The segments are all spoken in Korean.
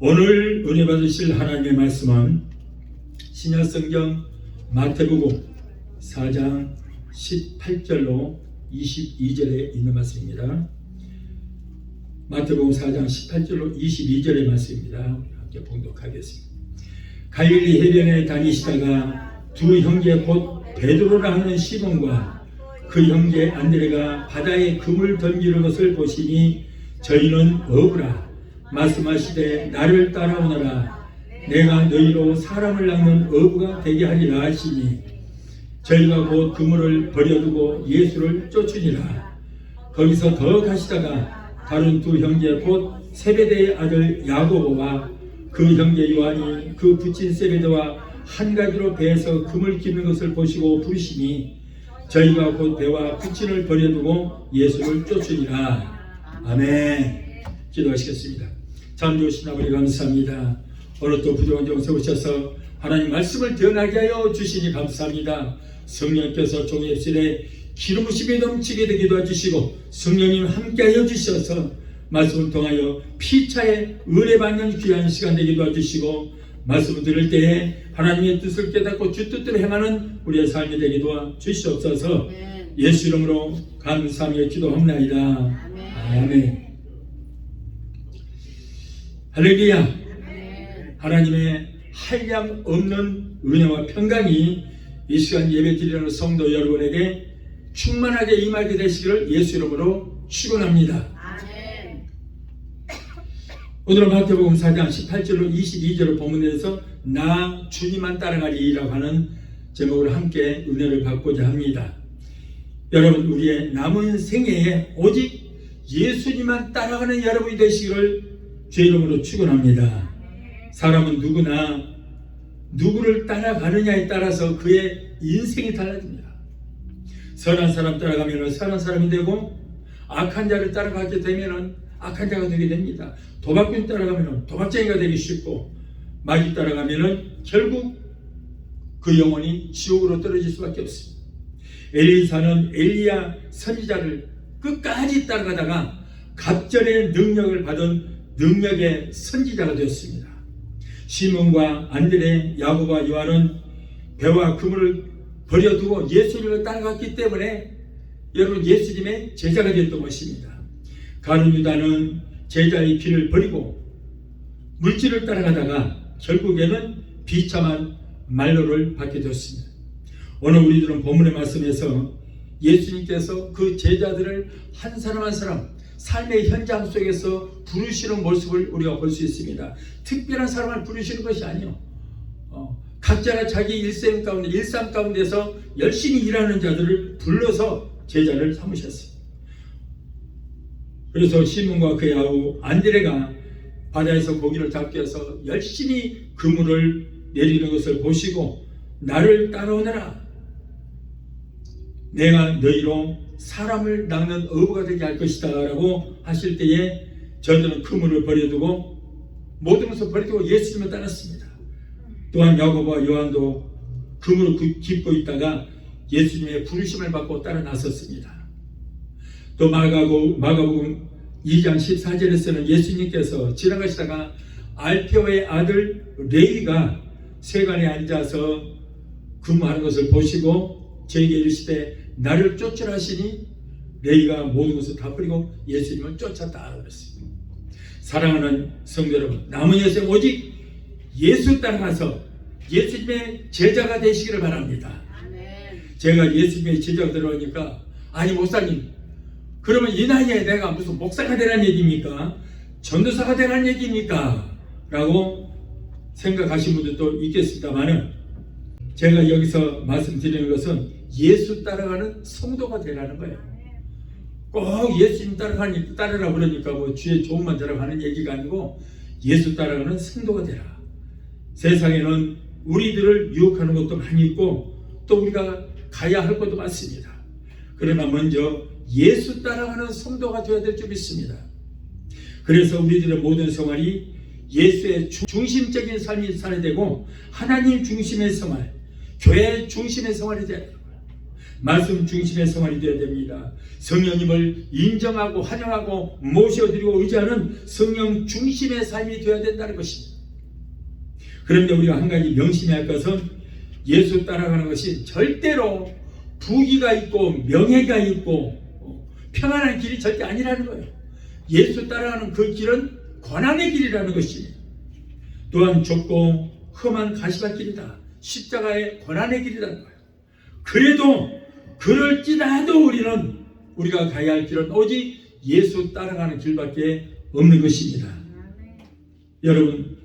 오늘 은혜 받으실 하나님의 말씀은 신약성경 마태복음 4장 18절로 22절에 있는 말씀입니다. 마태복음 4장 18절로 22절의 말씀입니다. 함께 봉독하겠습니다. 갈릴리 해변에 다니시다가 두 형제 곧 베드로라 하는 시몬과 그 형제 안드레가 바다에 금을 던지는 것을 보시니 저희는 어부라 말씀하시되 나를 따라오너라 내가 너희로 사람을 낚는 어부가 되게 하리라 하시니 저희가 곧 그물을 버려두고 예수를 쫓으니라. 거기서 더 가시다가 다른 두 형제 곧 세베대의 아들 야고보와 그 형제 요한이 그 붙인 세베대와 한 가지로 배에서 금을 깁는 것을 보시고 부르시니 저희가 곧 배와 붙임을 버려두고 예수를 쫓으니라. 아멘. 기도하시겠습니다. 참 좋으신 아버지 감사합니다. 오늘 또 부족한 종 세우셔서 하나님 말씀을 드러나게 하여 주시니 감사합니다. 성령께서 종의 입술에 기름 부심이 넘치게 되게 도와주시고 성령님 함께하여 주셔서 말씀을 통하여 피차에 은혜받는 귀한 시간 되게 도와주시고 말씀을 들을 때에 하나님의 뜻을 깨닫고 주 뜻대로 행하는 우리의 삶이 되게 도와주시옵소서. 예수 이름으로 감사하며 기도합나이다. 아멘. 할렐루야. 하나님의 한량 없는 은혜와 평강이 이 시간 예배 드리는 성도 여러분에게 충만하게 임하게 되시기를 예수 이름으로 축원합니다. 오늘은 마태복음 4장 18절로 22절을 본문에서 나 주님만 따라가리라고 하는 제목으로 함께 은혜를 받고자 합니다. 여러분, 우리의 남은 생애에 오직 예수님만 따라가는 여러분이 되시기를 주의 이름으로 축원합니다. 사람은 누구나 누구를 따라가느냐에 따라서 그의 인생이 달라집니다. 선한 사람 따라가면 선한 사람이 되고 악한 자를 따라가게 되면 악한 자가 되게 됩니다. 도박꾼 따라가면 도박쟁이가 되기 쉽고 마귀 따라가면 결국 그 영혼이 지옥으로 떨어질 수밖에 없습니다. 엘리사는 엘리야 선지자를 끝까지 따라가다가 갑절의 능력을 받은 능력의 선지자가 되었습니다. 시몬과 안드레, 야고보와 요한은 배와 그물을 버려두고 예수님을 따라갔기 때문에 여러분 예수님의 제자가 되었던 것입니다. 가룟 유다는 제자의 길을 버리고 물질을 따라가다가 결국에는 비참한 말로를 받게 되었습니다. 오늘 우리들은 본문의 말씀에서 예수님께서 그 제자들을 한 사람 한 사람 삶의 현장 속에서 부르시는 모습을 우리가 볼 수 있습니다. 특별한 사람을 부르시는 것이 아니요. 각자가 자기 일생 가운데 일상 가운데서 열심히 일하는 자들을 불러서 제자를 삼으셨습니다. 그래서 시몬과 그의 아우 안드레가 바다에서 고기를 잡기 위해서 열심히 그물을 내리는 것을 보시고 나를 따라오너라. 내가 너희로 사람을 낚는 어부가 되게 할 것이다 라고 하실 때에 저들은 그물을 버려두고 모든 것을 버려두고 예수님을 따랐습니다. 또한 야고보와 요한도 그물을 깁고 있다가 예수님의 부르심을 받고 따라 나섰습니다. 또 마가복음 2장 14절에서는 예수님께서 지나가시다가 알페오의 아들 레위가 세간에 앉아서 근무하는 것을 보시고 저에게 이르시되 나를 쫓으라 하시니 레위가 모든 것을 다 버리고 예수님을 쫓았다 그랬습니다. 사랑하는 성도 여러분, 남은 여생 오직 예수 따라가서 예수님의 제자가 되시기를 바랍니다. 제가 예수님의 제자가 들어오니까 아니 목사님 그러면 이 나이에 내가 무슨 목사가 되라는 얘기입니까? 전도사가 되라는 얘기입니까? 라고 생각하신 분들도 있겠습니다만은 제가 여기서 말씀드리는 것은 예수 따라가는 성도가 되라는 거예요. 꼭 예수님 따라라 그러니까 뭐 주의 좋은만 들어가는 얘기가 아니고 예수 따라가는 성도가 되라. 세상에는 우리들을 유혹하는 것도 많이 있고 또 우리가 가야 할 것도 많습니다. 그러나 먼저 예수 따라가는 성도가 되어야 될 줄 믿습니다. 그래서 우리들의 모든 생활이 예수의 중심적인 삶이 살아야 되고 하나님 중심의 생활, 교회 중심의 생활이 되어야 돼요. 말씀 중심의 생활이 되어야 됩니다. 성령님을 인정하고 환영하고 모셔드리고 의지하는 성령 중심의 삶이 되어야 된다는 것입니다. 그런데 우리가 한 가지 명심해야 할 것은 예수 따라가는 것이 절대로 부귀가 있고 명예가 있고 평안한 길이 절대 아니라는 거예요. 예수 따라가는 그 길은 고난의 길이라는 것입니다. 또한 좁고 험한 가시밭길이다. 십자가의 고난의 길이라는 거예요. 그래도 그럴지라도 우리가 가야 할 길은 오직 예수 따라가는 길밖에 없는 것입니다. 여러분,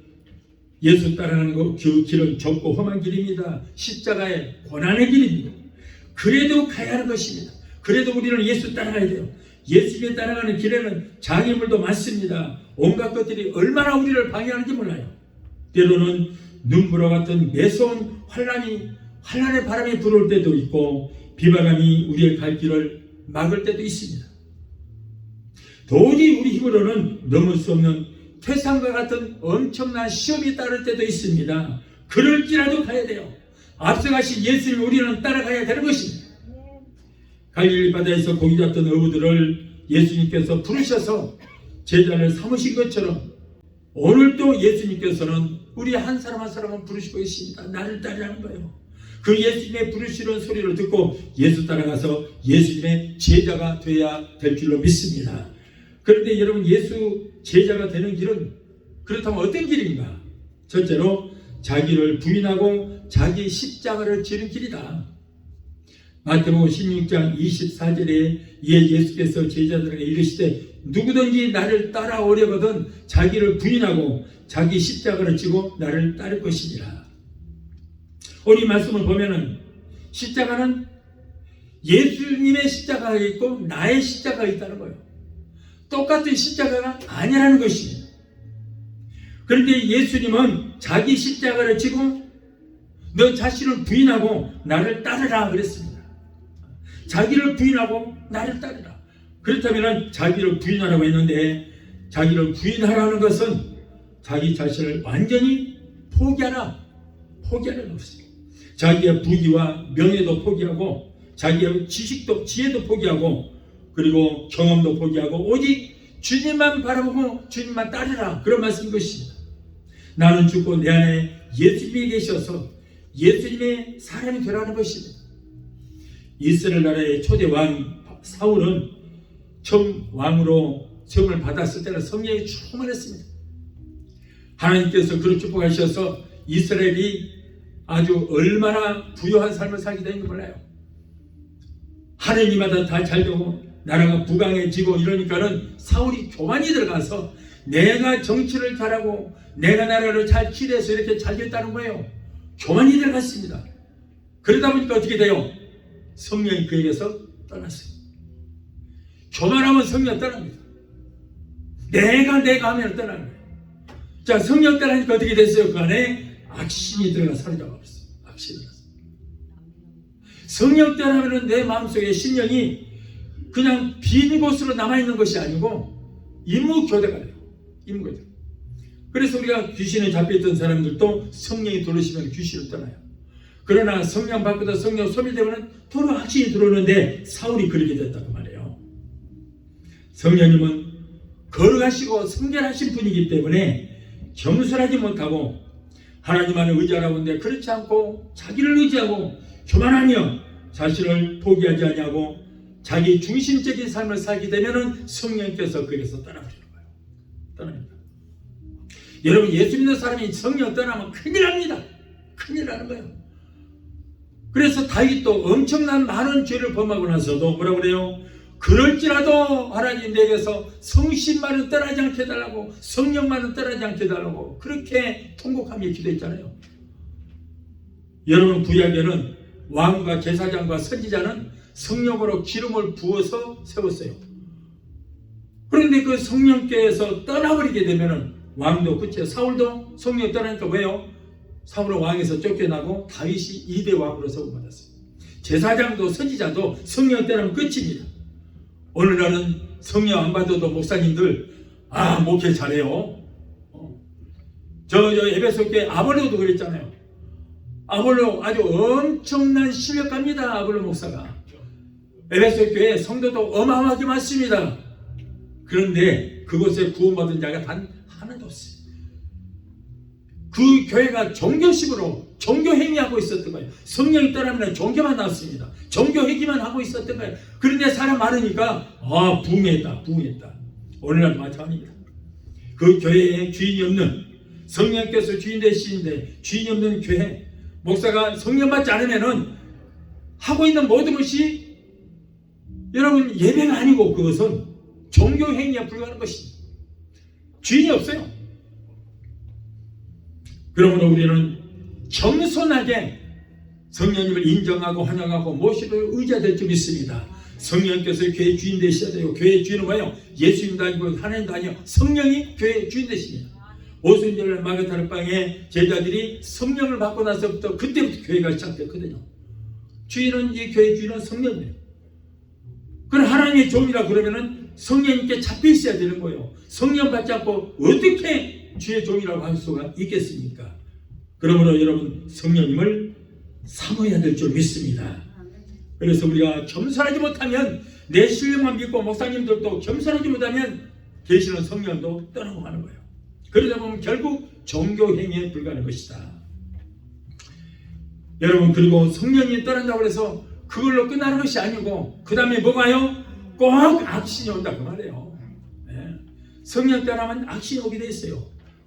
예수 따라가는 그 길은 좁고 험한 길입니다. 십자가의 고난의 길입니다. 그래도 가야 하는 것입니다. 그래도 우리는 예수 따라가야 돼요. 예수님에 따라가는 길에는 장애물도 많습니다. 온갖 것들이 얼마나 우리를 방해하는지 몰라요. 때로는 눈보라 같은 매서운 환란의 바람이 불어올 때도 있고 비바람이 우리의 갈 길을 막을 때도 있습니다. 도저히 우리 힘으로는 넘을 수 없는 태산과 같은 엄청난 시험이 따를 때도 있습니다. 그럴지라도 가야 돼요. 앞서가신 예수님 우리는 따라가야 되는 것입니다. 갈릴리 바다에서 고기 잡던 어부들을 예수님께서 부르셔서 제자를 삼으신 것처럼 오늘도 예수님께서는 우리 한 사람 한 사람은 부르시고 있습니다. 나를 따르라는 거예요. 그 예수님의 부르시는 소리를 듣고 예수 따라가서 예수님의 제자가 되어야 될 줄로 믿습니다. 그런데 여러분, 예수 제자가 되는 길은 그렇다면 어떤 길인가? 첫째로 자기를 부인하고 자기 십자가를 지는 길이다. 마태복음 16장 24절에 이에 예수께서 제자들에게 이르시되 누구든지 나를 따라오려거든 자기를 부인하고 자기 십자가를 지고 나를 따를 것이니라. 오늘 이 말씀을 보면은 십자가는 예수님의 십자가가 있고 나의 십자가가 있다는 거예요. 똑같은 십자가가 아니라는 것입니다. 그런데 예수님은 자기 십자가를 지고 너 자신을 부인하고 나를 따르라 그랬습니다. 자기를 부인하고 나를 따르라. 그렇다면 자기를 부인하라고 했는데 자기를 부인하라는 것은 자기 자신을 완전히 포기하라는 것입니다. 자기의 부귀와 명예도 포기하고 자기의 지식도 지혜도 포기하고 그리고 경험도 포기하고 오직 주님만 바라보고 주님만 따르라, 그런 말씀인 것입니다. 나는 죽고 내 안에 예수님이 계셔서 예수님의 사람이 되라는 것입니다. 이스라엘 나라의 초대 왕 사울은 처음 왕으로 세움을 받았을 때는 성령이 충만했습니다. 하나님께서 그를 축복하셔서 이스라엘이 아주 얼마나 부유한 삶을 살게 되는지 몰라요. 하느님마다 다 잘되고 나라가 부강해지고 이러니까는 사울이 교만이 들어가서 내가 정치를 잘하고 내가 나라를 잘 치료해서 이렇게 잘 됐다는 거예요. 교만이 들어갔습니다. 그러다 보니까 어떻게 돼요? 성령이 그에게서 떠났어요. 교만하면 성령 떠납니다. 내가 하면 떠나는 거예요. 자, 성령 떠나니까 어떻게 됐어요? 그 안에 악신이 들어가 사로잡아 버렸어요. 악신이 들어갔어요. 성령 떠나면 내 마음속에 신령이 그냥 빈 곳으로 남아있는 것이 아니고 임무교대가 돼요. 임무교대. 그래서 우리가 귀신에 잡혀있던 사람들도 성령이 들어오시면 귀신을 떠나요. 그러나 성령 받고도 성령 소멸되면 도로 악신이 들어오는데 사울이 그렇게 됐다고 말해요. 성령님은 거룩하시고 성결하신 분이기 때문에 겸손하지 못하고 하나님 안에 의지하라고 하는데 그렇지 않고 자기를 의지하고 교만하며 자신을 포기하지 아니하고 자기 중심적인 삶을 살게 되면은 성령께서 거기서 떠나버리는 거예요. 떠납니다. 여러분, 예수 믿는 사람이 성령 떠나면 큰일 납니다. 큰일 나는 거예요. 그래서 다윗도 엄청난 많은 죄를 범하고 나서도 뭐라고 그래요? 그럴지라도 하나님 내게서 성신만은 떠나지 않게 해달라고, 성령만은 떠나지 않게 해달라고 그렇게 통곡하며 기도했잖아요. 여러분, 구약에는 왕과 제사장과 선지자는 성령으로 기름을 부어서 세웠어요. 그런데 그 성령께서 떠나버리게 되면은 왕도 끝이에요. 사울도 성령 떠나니까 왜요? 사울은 왕에서 쫓겨나고 다윗이 2대 왕으로 세움받았어요. 제사장도 선지자도 성령 떠나면 끝입니다. 오늘날은 성령 안 받아도 목사님들 목회 잘해요. 저 에베소교회 아볼로도 그랬잖아요. 아볼로 아주 엄청난 실력가입니다. 아볼로 목사가 에베소 교회 성도도 어마어마하게 많습니다. 그런데 그곳에 구원받은 자가 단 하나도 없어요. 그 교회가 종교식으로 종교 행위하고 있었던 거예요. 성령이 떠나면 종교만 나왔습니다. 종교 행위만 하고 있었던 거예요. 그런데 사람 많으니까 부흥했다. 오늘날도 마찬가지입니다. 그 교회에 주인이 없는, 성령께서 주인 되시는데 주인이 없는 교회, 목사가 성령 받지 않으면은 하고 있는 모든 것이 여러분 예배가 아니고 그것은 종교 행위에 불과한 것입니다. 주인이 없어요. 그러므로 우리는 겸손하게 성령님을 인정하고 환영하고 모시고 의지될 줄 믿습니다. 성령께서 교회의 주인 되셔야 돼요. 교회의 주인은 뭐예요? 예수님도 아니고 하나님도 아니요, 성령이 교회의 주인 되십니다. 오순절날 마가다락방에 제자들이 성령을 받고 나서부터 그때부터 교회가 시작됐거든요. 주인은, 이 교회의 주인은 성령이에요. 그럼 하나님의 종이라 그러면은 성령님께 잡혀 있어야 되는 거예요. 성령 받지 않고 어떻게 주의 종이라고 할 수가 있겠습니까? 그러므로 여러분 성령님을 사모해야 될 줄 믿습니다. 그래서 우리가 겸손하지 못하면, 내 실력만 믿고 목사님들도 겸손하지 못하면 계시는 성령도 떠나고 가는 거예요. 그러다 보면 결국 종교 행위에 불과한 것이다. 여러분, 그리고 성령이 떠난다고 해서 그걸로 끝나는 것이 아니고 그 다음에 뭐가요? 꼭 악신이 온다 그 말이에요. 네. 성령 떠나면 악신이 오게 돼 있어요.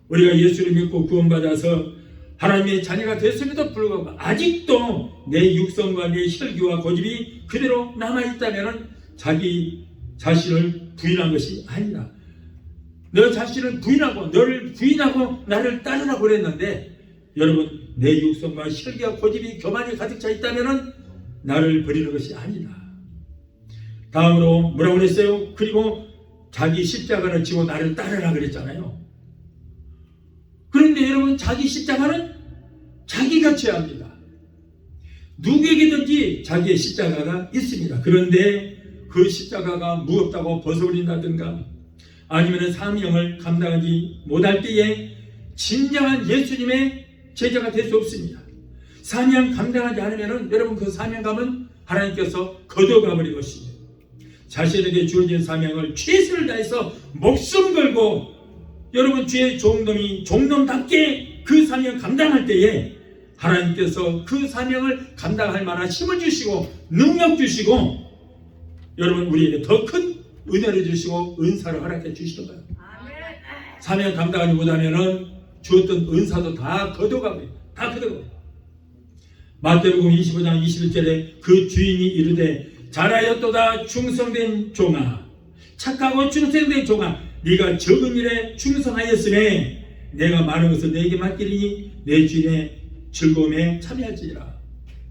우리가 예수를 믿고 구원받아서 하나님의 자녀가 됐음에도 불구하고 아직도 내 육성과 내 혈기와 고집이 그대로 남아있다면 자기 자신을 부인한 것이 아니라, 너 자신을 부인하고 너를 부인하고 나를 따르라고 그랬는데, 여러분 내 육성과 혈기와 고집이 교만이 가득 차 있다면 나를 버리는 것이 아니다. 다음으로 뭐라고 그랬어요? 그리고 자기 십자가를 지고 나를 따르라 그랬잖아요. 그런데 여러분, 자기 십자가는 자기가 져야 합니다. 누구에게든지 자기의 십자가가 있습니다. 그런데 그 십자가가 무겁다고 벗어버린다든가 아니면 사명을 감당하지 못할 때에 진정한 예수님의 제자가 될 수 없습니다. 사명 감당하지 않으면 여러분 그 사명감은 하나님께서 거둬가 버린 것입니다. 자신에게 주어진 사명을 최선을 다해서 목숨 걸고 여러분 주의 종놈답게 그 사명 감당할 때에 하나님께서 그 사명을 감당할 만한 힘을 주시고 능력 주시고 여러분 우리에게 더 큰 은혜를 주시고 은사를 허락해 주시는 거예요. 사명 감당하지 못하면은 주었던 은사도 다 거둬가고요. 다 거둬가고요. 마태복음 25장 21절에 그 주인이 이르되 잘하였도다 충성된 종아, 착하고 충성된 종아, 네가 적은 일에 충성하였으매 내가 많은 것을 내게 맡기리니 내 주인의 즐거움에 참여할지니라.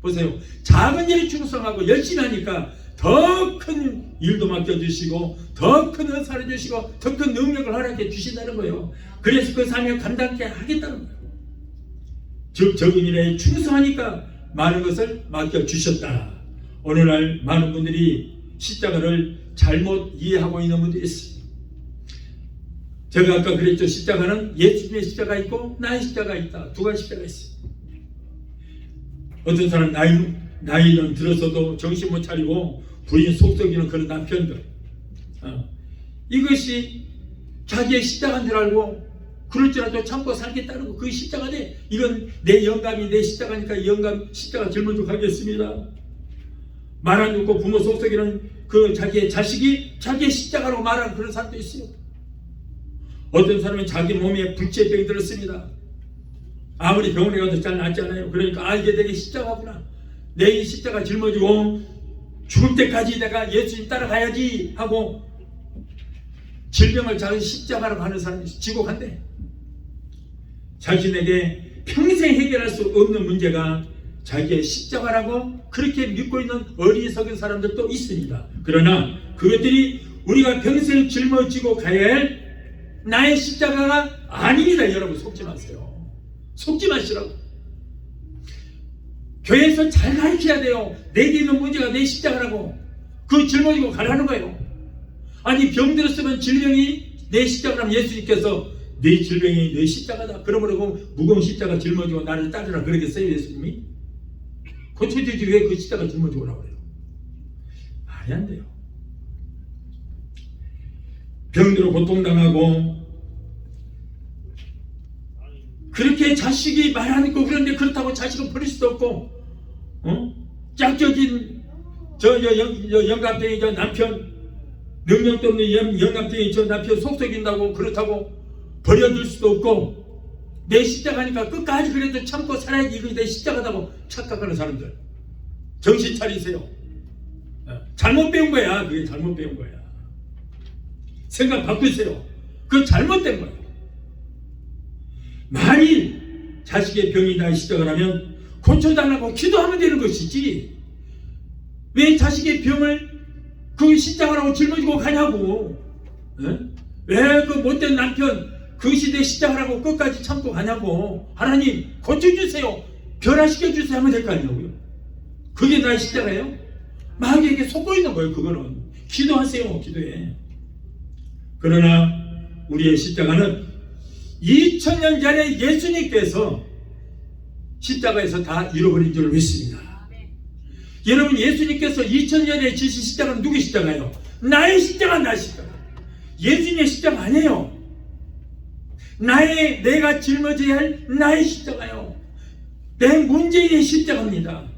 보세요. 작은 일에 충성하고 열심히 하니까 더 큰 일도 맡겨주시고 더 큰 은사를 주시고 더 큰 능력을 허락해 주신다는 거예요. 그래서 그 사명 감당케 하겠다는 거예요. 즉 적은 일에 충성하니까 많은 것을 맡겨주셨다. 오늘날 많은 분들이 십자가를 잘못 이해하고 있는 분들이 있습니다. 제가 아까 그랬죠. 십자가는 예수님의 십자가 있고 나의 십자가 있다. 두 가지 십자가 있어요. 어떤 사람 나이는 들어서도 정신 못 차리고 부인 속썩이는 그런 남편들, 이것이 자기의 십자가인 줄 알고 그럴 줄 알고 참고 살겠다는 거, 그게 십자가네. 이건 내 영감이 내 십자가니까 영감 십자가 짊어지고 가겠습니다. 말 안 듣고 부모 속썩이는 그 자기의 자식이 자기의 십자가라고 말하는 그런 사람도 있어요. 어떤 사람은 자기 몸에 불치병이 들었습니다. 아무리 병원에 가도 잘 낫지 않아요. 그러니까 이게 내게 십자가구나. 내 이 십자가 짊어지고 죽을 때까지 내가 예수님 따라가야지 하고 질병을 자기 십자가라고 하는 사람이 지고 간대. 자신에게 평생 해결할 수 없는 문제가 자기의 십자가라고 그렇게 믿고 있는 어리석은 사람들도 있습니다. 그러나 그것들이 우리가 평생 짊어지고 가야 할 나의 십자가가 아닙니다. 여러분 속지 마세요. 속지 마시라고. 교회에서 잘 가르쳐야 돼요. 내게 있는 문제가 내 십자가라고. 그거 짊어지고 가라는 거예요. 아니 병 들었으면 질병이 내 십자가라면 예수님께서 내 질병이 내 십자가다. 그러므로 무거운 십자가 짊어지고 나를 따르라 그러겠어요 예수님이? 고쳐주지 왜 그 십자가 짊어지고 오라고 그래요? 말이 안 돼요. 병들어 고통당하고 그렇게 자식이 말 안 듣고 그런데 그렇다고 자식은 버릴 수도 없고 짝적인 영감탱이 저 남편 능력도 없는 영감탱이 저 남편 속썩인다고 그렇다고 버려둘 수도 없고 내 십자가니까 끝까지 그래도 참고 살아야지 이거 내 십자가다고 착각하는 사람들 정신 차리세요. 잘못 배운 거야. 그게 잘못 배운 거야. 생각 바꾸세요. 그건 잘못된 거예요. 만일 자식의 병이 다 시작을 하면 고쳐달라고 기도하면 되는 것이지 왜 자식의 병을 그 십자가라고 짊어지고 가냐고. 왜 그 못된 남편 그 시대에 십자가라고 끝까지 참고 가냐고. 하나님 고쳐주세요, 변화시켜주세요 하면 될 거 아니냐고요. 그게 나의 십자가예요? 마귀에게 속고 있는 거예요. 그거는 기도하세요. 기도해. 그러나 우리의 십자가는 2000년 전에 예수님께서 십자가에서 다 잃어버린 줄 믿습니다. 여러분, 예수님께서 2000년 전에 지신 십자가는 누구의 십자가예요? 나의 십자가, 나의 십자가. 예수님의 십자가 아니에요. 내가 짊어져야 할 나의 십자가요. 내 문제의 십자가입니다.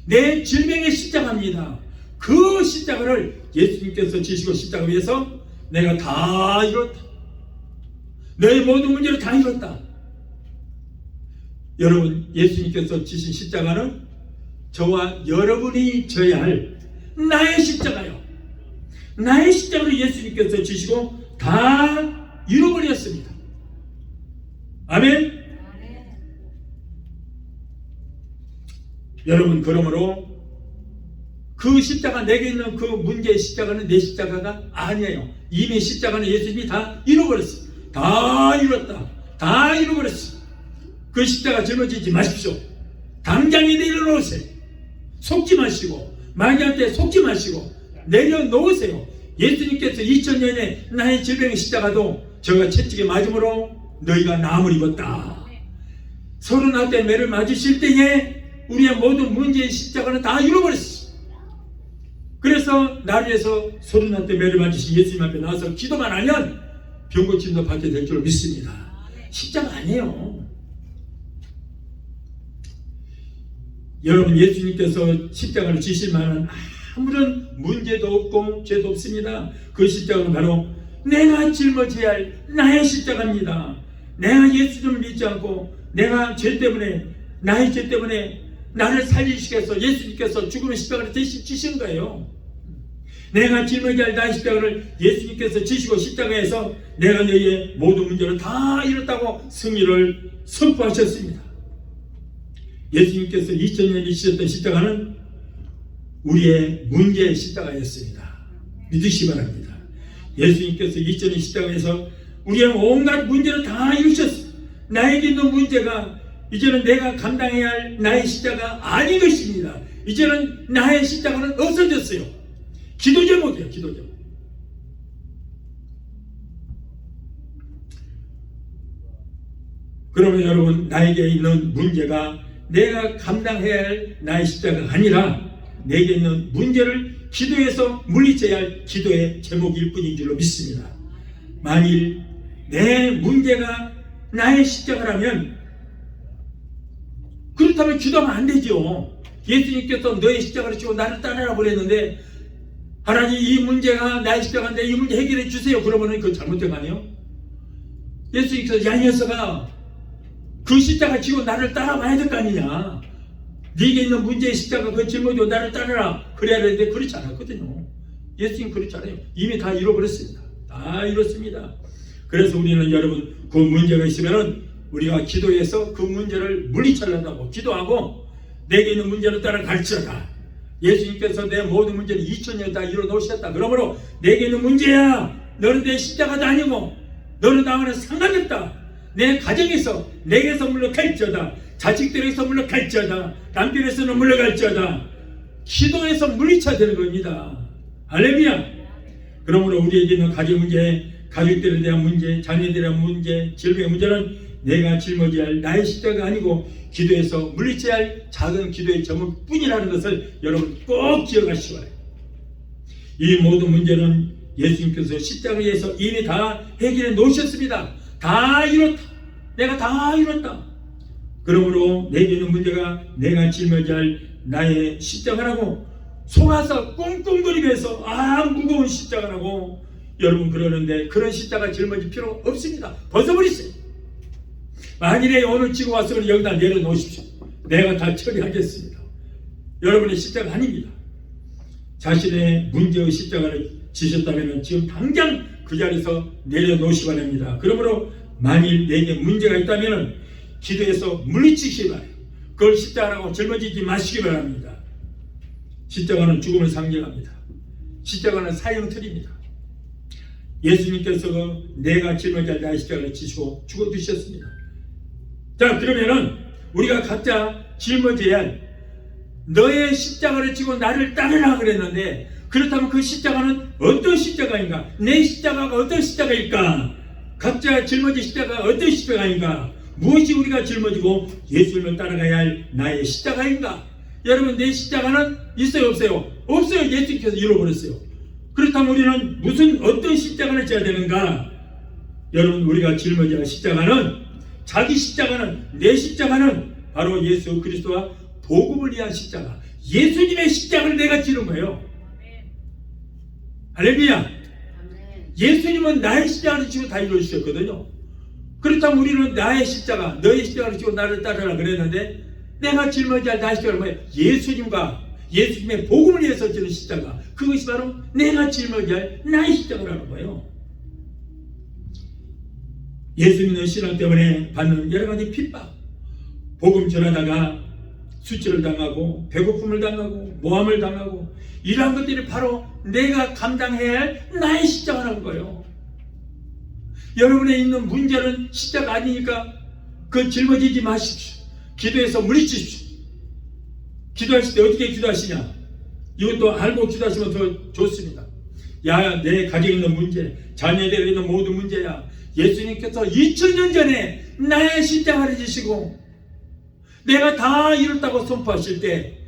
내 질병의 십자가입니다. 그 십자가를 예수님께서 지시고 십자가 위에서 내가 다 이뤘다. 너의 모든 문제를 다 이뤘다. 여러분, 예수님께서 지신 십자가는 저와 여러분이 져야 할 나의 십자가요. 나의 십자가를 예수님께서 지시고 다 이뤄버렸습니다. 아멘. 여러분, 그러므로 그 십자가, 내게 있는 그 문제의 십자가는 내 십자가가 아니에요. 이미 십자가는 예수님이 다 이뤄버렸어요. 다 이뤘다. 다 이뤄버렸어요. 그 십자가 짊어지지 마십시오. 당장에 내려놓으세요. 속지 마시고, 마귀한테 속지 마시고 내려놓으세요. 예수님께서 2000년에 나의 질병의 십자가도 저가 채찍에 맞음으로 너희가 나음을 입었다. 39대 매를 맞으실 때에 우리의 모든 문제의 십자가는 다 이뤄버렸어. 그래서 나를 위해서 39대 매를 맞으신 예수님 앞에 나와서 기도만 하면 병고침도 받게 될 줄 믿습니다. 십자가 아니에요. 여러분, 예수님께서 십자가를 지실 만한 아무런 문제도 없고 죄도 없습니다. 그 십자가는 바로 내가 짊어져야 할 나의 십자가입니다. 내가 예수님을 믿지 않고 내가 죄 때문에, 나의 죄 때문에 나를 살리시기 위해서 예수님께서 죽음의 십자가를 대신 지신 거예요. 내가 짊어져야 할 나의 십자가를 예수님께서 지시고 십자가에서 내가 너희의 모든 문제를 다 이뤘다고 승리를 선포하셨습니다. 예수님께서 2000년에 지셨던 십자가는 우리의 문제의 십자가였습니다. 믿으시기 바랍니다. 예수님께서 2000년 십자가에서 우리의 온갖 문제를 다 이루셨어요. 나에게 있는 문제가 이제는 내가 감당해야 할 나의 십자가 아닌 것입니다. 이제는 나의 십자가는 없어졌어요. 기도 제목이에요. 기도 제목. 그러면 여러분, 나에게 있는 문제가 내가 감당해야 할 나의 십자가가 아니라 내게 있는 문제를 기도해서 물리쳐야 할 기도의 제목일 뿐인 줄로 믿습니다. 만일 내 문제가 나의 십자가라면 그렇다면 기도하면 안 되죠. 예수님께서 너의 십자가를 지고 나를 따르라 그랬는데 하나님, 이 문제가 나의 십자가인데 이 문제 해결해 주세요. 그러면 그건 잘못된 거 아니에요? 예수님께서 야, 이 녀석아, 그 십자가 지고 나를 따라와야 될 거 아니냐. 네게 있는 문제의 십자가 그거 짊어지고 나를 따르라 그래야 되는데 그렇지 않았거든요. 예수님 그렇지 않아요. 이미 다 잃어버렸습니다. 다 잃었습니다. 그래서 우리는 여러분, 그 문제가 있으면은 우리가 기도해서 그 문제를 물리쳐낸다고 기도하고 내게 있는 문제를 따라 갈지어다. 예수님께서 내 모든 문제를 2000년 다 이뤄놓으셨다. 그러므로 내게 있는 문제야, 너는 내 십자가도 아니고 너는 나와는 상관없다. 내 가정에서 내게서 물러갈지어다. 자식들에서 물러갈지어다. 남편에서는 물러갈지어다. 기도해서 물리쳐야 되는 겁니다. 할렐루야. 그러므로 우리에게 있는 가정 문제, 가족들에 대한 문제, 자녀들에 대한 문제, 질병의 문제는 내가 짊어져야 할 나의 십자가 아니고 기도해서 물리쳐야 할 작은 기도의 제목뿐이라는 것을 여러분 꼭 기억하시기 바랍니다. 이 모든 문제는 예수님께서 십자가에서 이미 다 해결해 놓으셨습니다. 다 이뤘다. 내가 다 이뤘다. 그러므로 내게 있는 문제가 내가 짊어져야 할 나의 십자가라고 속아서 꿍꿍거리면서 무거운 십자가라고 여러분 그러는데 그런 십자가 짊어질 필요 없습니다. 벗어버리세요. 만일에 오늘 지고 와서 여기다 내려놓으십시오. 내가 다 처리하겠습니다. 여러분의 십자가 아닙니다. 자신의 문제의 십자가를 지셨다면 지금 당장 그 자리에서 내려놓으시기 바랍니다. 그러므로 만일 내게 문제가 있다면 기도해서 물리치시기 바랍니다. 그걸 십자가라고 짊어지지 마시기 바랍니다. 십자가는 죽음을 상징합니다. 십자가는 사형틀입니다. 예수님께서 내가 짊어져야 할 나의 십자가를 지시고 죽어주셨습니다. 자, 그러면은 우리가 각자 짊어져야 할 너의 십자가를 지고 나를 따르라 그랬는데, 그렇다면 그 십자가는 어떤 십자가인가? 내 십자가가 어떤 십자가일까? 각자 짊어질 십자가가 어떤 십자가인가? 무엇이 우리가 짊어지고 예수님을 따라가야 할 나의 십자가인가? 여러분, 내 십자가는 있어요 없어요? 없어요. 예수님께서 잃어버렸어요. 그렇다면 우리는 어떤 십자가를 져야 되는가? 여러분, 우리가 짊어져야 할 십자가는, 자기 십자가는, 내 십자가는 바로 예수 그리스도와 복음을 위한 십자가, 예수님의 십자가를 내가 지는 거예요. 할렐루야. 예수님은 나의 십자가를 지고 다 이루어주셨거든요. 그렇다면 우리는 나의 십자가, 너의 십자가를 지고 나를 따르라 그랬는데, 내가 짊어져야 할 나의 십자가는 뭐예요? 예수님과 예수님의 복음을 위해서 지는 십자가, 그것이 바로 내가 짊어져야 할 나의 십자가라는 거예요. 예수 믿는 신앙 때문에 받는 여러 가지 핍박, 복음 전하다가 수치를 당하고 배고픔을 당하고 모함을 당하고 이러한 것들이 바로 내가 감당해야 할 나의 십자가라는 거예요. 여러분의 있는 문제는 십자가 아니니까 그걸 짊어지지 마십시오. 기도해서 물리치십시오. 기도하실 때 어떻게 기도하시냐? 이것도 알고 기도하시면 더 좋습니다. 야, 내 가정에 있는 문제, 자녀들에 있는 모든 문제야, 예수님께서 2000년 전에 나의 십자가를 지시고 내가 다 이뤘다고 선포하실 때,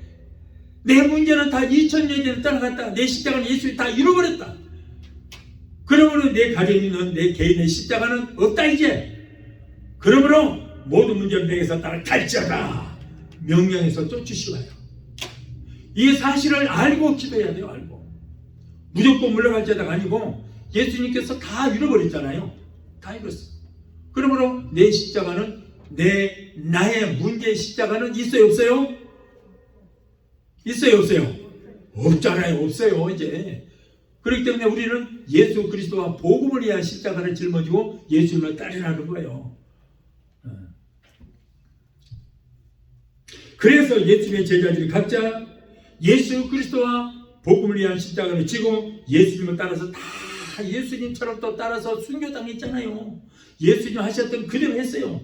내 문제는 다 2000년 전에 떠나갔다. 내 십자가는 예수님이 다 이뤄버렸다. 그러므로 내 가정에 있는 내 개인의 십자가는 없다 이제. 그러므로 모든 문제는 내게서 갈지어다 명령해서 쫓으시고 와요. 이 사실을 알고 기도해야 돼요. 알고. 무조건 물러갈지어다가 아니고 예수님께서 다 이뤄버렸잖아요. 다 이뤘어요. 그러므로 내 십자가는, 나의 문제의 십자가는 있어요 없어요? 있어요 없어요? 없잖아요. 없어요 이제. 그렇기 때문에 우리는 예수 그리스도와 복음을 위한 십자가를 짊어지고 예수님을 따르라는 거예요. 그래서 예수님의 제자들이 각자 예수 그리스도와 복음을 위한 십자가를 지고 예수님을 따라서 다 예수님처럼 또 따라서 순교당했잖아요. 예수님 하셨던 그대로 했어요.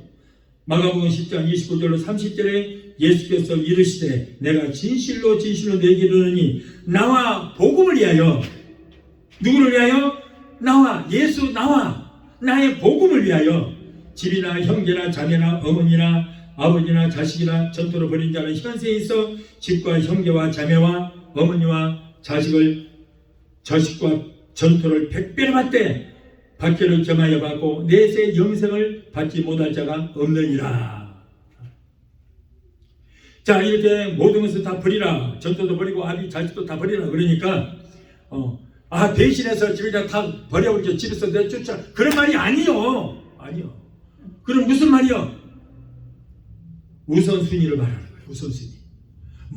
마가복음 10장 29절로 30절에 예수께서 이르시되 내가 진실로 진실로 내게 이르노니 나와 복음을 위하여, 누구를 위하여? 나와, 예수 나와 나의 복음을 위하여 집이나 형제나 자매나 어머니나 아버지나 자식이나 전토로 버린 자는 현세에 있어 집과 형제와 자매와 어머니와 자식과 전토를 100배로 받되 박해를 겸하여 받고 내세 영생을 받지 못할 자가 없느니라. 자, 이렇게 모든 것을 다 버리라. 전토도 버리고 아비 자식도 다 버리라. 그러니까 대신해서 집에다 다 버려버리죠. 집에서 내쫓아. 그런 말이 아니요. 아니요. 그럼 무슨 말이요? 우선순위를 말하는 거예요. 우선순위.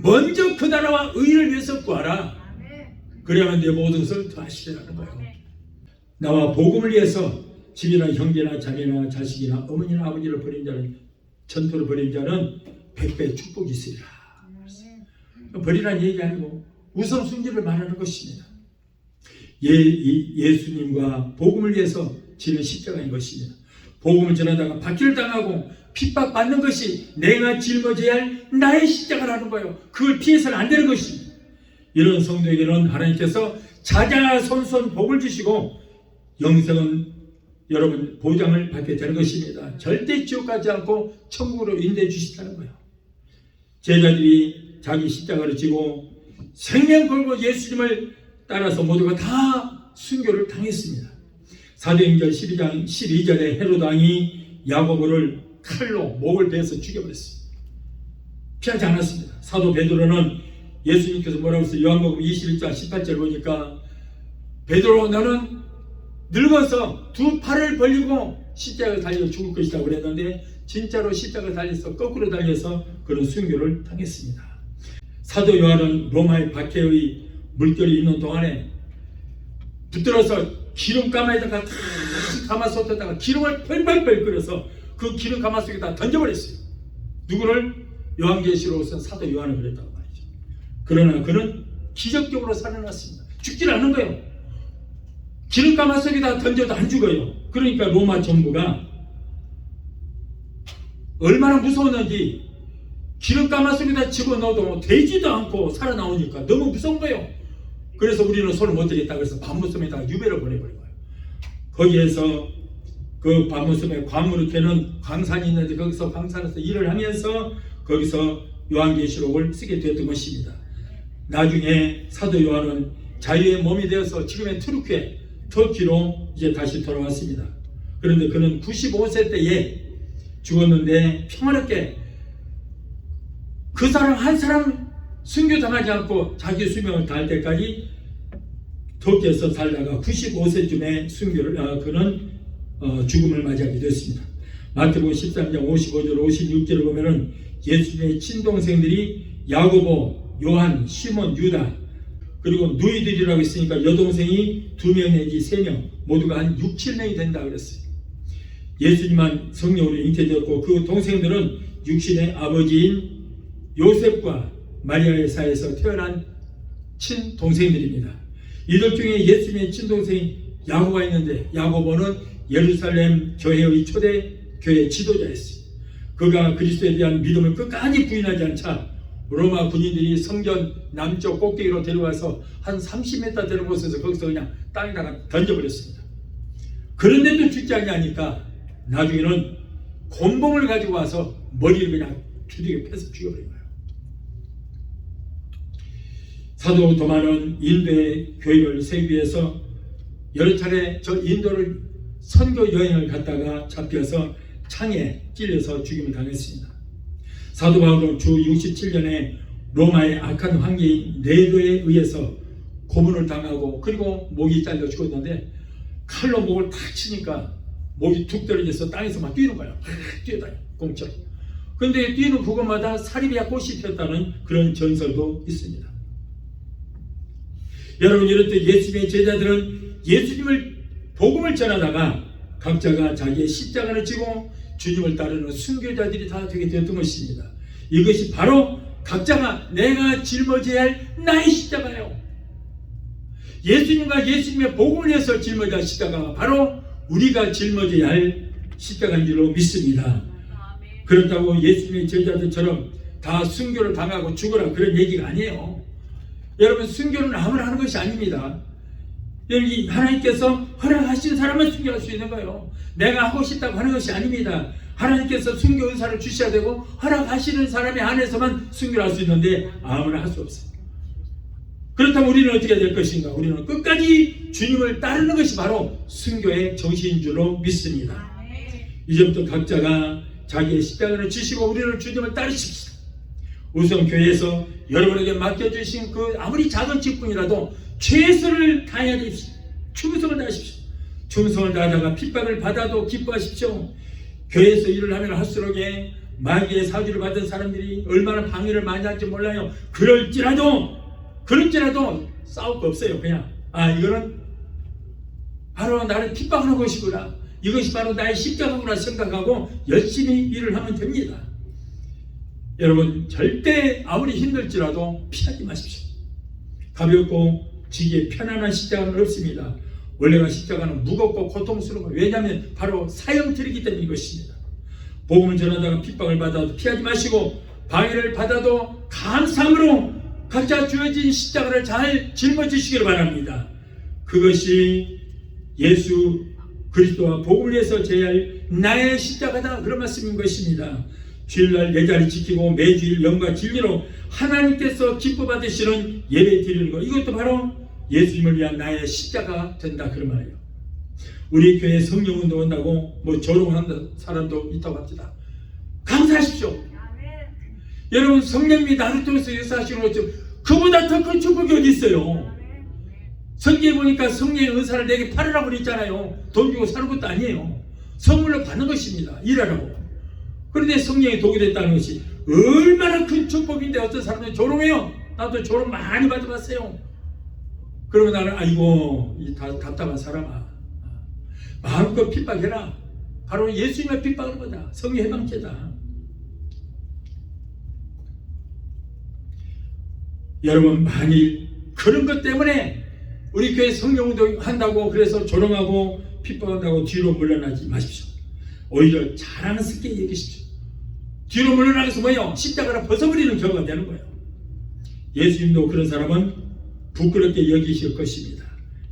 먼저 그 나라와 의를 위해서 구하라. 그래야만 내 모든 것을 더 하시라는 거예요. 나와 복음을 위해서 집이나 형제나 자매나 자식이나 어머니나 아버지를 버린 자는, 전토를 버린 자는 100배 축복이 있으리라. 버리라는 얘기 아니고 우선순위를 말하는 것입니다. 예수님과 복음을 위해서 지는 십자가인 것입니다. 복음을 전하다가 박해를 당하고 핍박받는 것이 내가 짊어져야 할 나의 십자가라는 거예요. 그걸 피해서는 안 되는 것입니다. 이런 성도에게는 하나님께서 자자손손 복을 주시고 영생은 여러분 보장을 받게 되는 것입니다. 절대 지옥 가지 않고 천국으로 인도해 주시다는 거예요. 제자들이 자기 십자가를 지고 생명 걸고 예수님을 따라서 모두가 다 순교를 당했습니다. 사도행전 12장 12절에 헤롯 왕이 야고보를 칼로 목을 베어서 죽여버렸어요. 피하지 않았습니다. 사도 베드로는 예수님께서 뭐라고 했어요? 요한복음 21장 18절 보니까 베드로 너는 늙어서 두 팔을 벌리고 십자가를 달려 죽을 것이라고 그랬는데 진짜로 십자가를 달려서 거꾸로 달려서 그런 순교를 당했습니다. 사도 요한은 로마의 박해의 물결이 있는 동안에 붙들어서 기름 가마에다가 다 가마솥에다가 기름을 펄펄펄 끓여서 그 기름 가마 속에다 던져버렸어요. 누구를? 요한계시록에서 사도 요한을 그랬다고 말이죠. 그러나 그는 기적적으로 살아났습니다. 죽질 않은 거예요. 기름 가마 속에다 던져도 안 죽어요. 그러니까 로마 정부가 얼마나 무서웠는지 기름 가마 속에다 집어넣어도 되지도 않고 살아나오니까 너무 무서운 거예요. 그래서 우리는 손을 못 대겠다 그래서 밤무섬에다가 유배를 보내버린 거예요. 거기에서 그 밤무섬에 광물을 캐는 광산이 있는데 거기서 광산에서 일을 하면서 거기서 요한계시록을 쓰게 되었던 것입니다. 나중에 사도 요한은 자유의 몸이 되어서 지금의 트루키에 터키로 이제 다시 돌아왔습니다. 그런데 그는 95세 때에 죽었는데 평화롭게 그 사람 한 사람 순교당하지 않고 자기 수명을 다할 때까지 터키에서 살다가 95세쯤에 그는 죽음을 맞이하게 됐습니다. 마태복음 13장 55절 56절을 보면은 예수님의 친동생들이 야고보, 요한, 시몬, 유다 그리고 누이들이라고 있으니까 여동생이 2명 내지 3명 모두가 한 6, 7명이 된다 그랬어요. 예수님만 성령으로 잉태되었고 그 동생들은 육신의 아버지인 요셉과 마리아의 사이에서 태어난 친동생들입니다. 이들 중에 예수님의 친동생이 야고보가 있는데 야고보는 예루살렘 교회의 초대 교회 지도자였어요. 그가 그리스도에 대한 믿음을 끝까지 부인하지 않자 로마 군인들이 성전 남쪽 꼭대기로 데려와서 한 30m 되는 곳에서 거기서 그냥 땅에다가 던져버렸습니다. 그런데도 죽지 않냐니까 나중에는 곤봉을 가지고 와서 머리를 그냥 두들겨 패서 죽여버린 거예요. 사도 도마는 인도의 교회를 세우기 위해서 여러 차례 저 인도를 선교 여행을 갔다가 잡혀서 창에 찔려서 죽임을 당했습니다. 사도 바울은 주 67년에 로마의 악한 황제인 네로에 의해서 고문을 당하고 그리고 목이 잘려 죽었는데 칼로 목을 탁 치니까 목이 툭 떨어져서 땅에서 막 뛰는 거예요. 뛰어다녀 공처럼. 그런데 뛰는 그것마다 사리비아 꽃이 피었다는 그런 전설도 있습니다. 여러분 이럴 때 예수님의 제자들은 예수님을 복음을 전하다가 각자가 자기의 십자가를 지고 주님을 따르는 순교자들이 다 되게 되었던 것입니다. 이것이 바로 각자가 내가 짊어져야 할 나의 십자가예요. 예수님과 예수님의 복음을 위해서 짊어져야 할 십자가가 바로 우리가 짊어져야 할 십자가인 줄로 믿습니다. 그렇다고 예수님의 제자들처럼 다 순교를 당하고 죽으라 그런 얘기가 아니에요. 여러분 순교는 아무나 하는 것이 아닙니다. 여기 하나님께서 허락하신 사람은 순교할 수 있는 거예요. 내가 하고 싶다고 하는 것이 아닙니다. 하나님께서 순교 은사를 주셔야 되고 허락하시는 사람에 한해서만 순교를 할 수 있는데 아무나 할 수 없어요. 그렇다면 우리는 어떻게 될 것인가? 우리는 끝까지 주님을 따르는 것이 바로 순교의 정신인 줄로 믿습니다. 이제부터 각자가 자기의 십자가를 지시고 우리는 주님을 따르십시다. 우선 교회에서 여러분에게 맡겨주신 그 아무리 작은 직분이라도 최선을 다해야 되십시오. 충성을 다하십시오. 충성을 다하다가 핍박을 받아도 기뻐하십시오. 교회에서 일을 하면 할수록에 마귀의 사주를 받은 사람들이 얼마나 방해를 많이 할지 몰라요. 그럴지라도 싸울 거 없어요. 그냥 이거는 바로 나를 핍박하는 것이구나, 이것이 바로 나의 십자가구나 생각하고 열심히 일을 하면 됩니다. 여러분 절대 아무리 힘들지라도 피하지 마십시오. 가볍고 지기에 편안한 십자가는 없습니다. 원래가 십자가는 무겁고 고통스러운 거예요. 왜냐하면 바로 사형틀이기 때문에 이것입니다. 복음을 전하다가 핍박을 받아도 피하지 마시고 방해를 받아도 감사함으로 각자 주어진 십자가를 잘 짊어지시기를 바랍니다. 그것이 예수 그리스도와 복음을 위해서 져야 할 나의 십자가다, 그런 말씀인 것입니다. 주일날 내 자리 지키고 매주일 영과 진리로 하나님께서 기뻐 받으시는 예배 드리는 것, 이것도 바로 예수님을 위한 나의 십자가 된다 그런 말이에요. 우리 교회 성령운동 한다고 뭐 조롱하는 사람도 있다고 합니다. 감사하십시오. 여러분 성령님이 나를 통해서 역사하시는 것처럼 그보다 더 큰 축복이 어디 있어요. 성경에 보니까 성령의 은사를 내게 팔으라고 그랬잖아요. 돈 주고 사는 것도 아니에요. 선물로 받는 것입니다. 일하라고. 그런데 성령의 도구 됐다는 것이 얼마나 큰 축복인데 어떤 사람들은 조롱해요. 나도 조롱 많이 받아봤어요. 그러면 나는 아이고 이 답답한 사람아, 마음껏 핍박해라. 바로 예수님의 핍박을 보자. 성령 해방죄다. 여러분 만일 그런 것 때문에 우리 교회 성령운동 한다고 그래서 조롱하고 핍박한다고 뒤로 물러나지 마십시오. 오히려 자랑스럽게 여기십시오. 뒤로 물러나서 뭐예요? 십자가를 벗어버리는 결과가 되는 거예요. 예수님도 그런 사람은 부끄럽게 여기실 것입니다.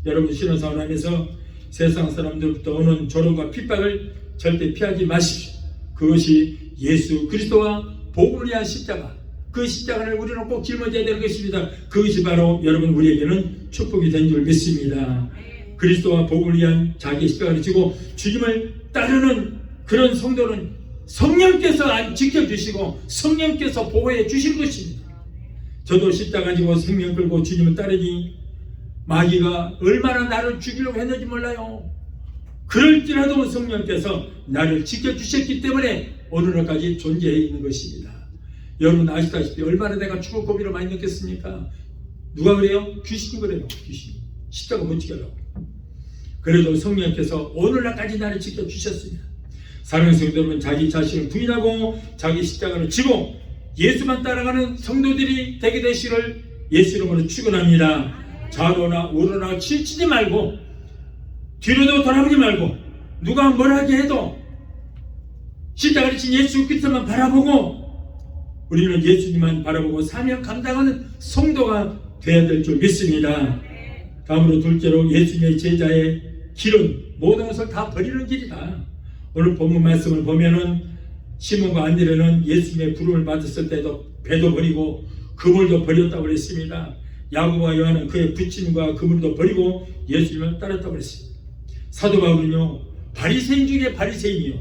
여러분 신앙생활 하면서 세상 사람들부터 오는 조롱과 핍박을 절대 피하지 마십시오. 그것이 예수 그리스도와 복음을 위한 십자가, 그 십자가를 우리는 꼭 짊어져야 되는 것입니다. 그것이 바로 여러분 우리에게는 축복이 된 줄 믿습니다. 그리스도와 복음을 위한 자기 십자가를 지고 주님을 따르는 그런 성도는 성령께서 지켜주시고 성령께서 보호해 주실 것입니다. 저도 십자가 지고 생명 끌고 주님을 따르니 마귀가 얼마나 나를 죽이려고 했는지 몰라요. 그럴지라도 성령께서 나를 지켜주셨기 때문에 오늘날까지 존재해 있는 것입니다. 여러분 아시다시피 얼마나 내가 죽을 고비를 많이 느꼈습니까? 누가 그래요? 귀신이 그래요. 귀신. 십자가 못 지켜요. 그래도 성령께서 오늘날까지 나를 지켜주셨습니다. 사랑하는 성도 여러분, 자기 자신을 부인하고 자기 십자가를 지고 예수만 따라가는 성도들이 되게 되시를 예수 이름으로 축원합니다. 좌로나 우로나 치치지 말고 뒤로도 돌아보지 말고 누가 뭐라 하게 해도 십자가를 진 예수 그리스도만 바라보고 우리는 예수님만 바라보고 사명 감당하는 성도가 되어야 될 줄 믿습니다. 다음으로 둘째로 예수님의 제자의 길은 모든 것을 다 버리는 길이다. 오늘 본문 말씀을 보면은 시몬과 안드레는 예수님의 부름을 받았을 때도 배도 버리고 그물도 버렸다고 그랬습니다. 야고보와 요한은 그의 부친과 그물도 버리고 예수님을 따랐다고 그랬습니다. 사도 바울은요 바리새인 중에 바리새인이요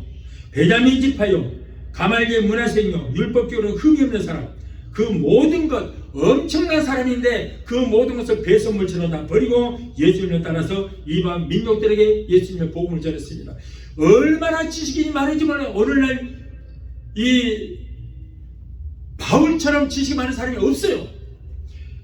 베냐민 지파요 가말리엘 문화생이요 율법교로는 흠이 없는 사람, 그 모든 것 엄청난 사람인데 그 모든 것을 배설물처럼 다 버리고 예수님을 따라서 이방 민족들에게 예수님의 복음을 전했습니다. 얼마나 지식이 많은지 몰라요. 오늘날 이 바울처럼 지식이 많은 사람이 없어요.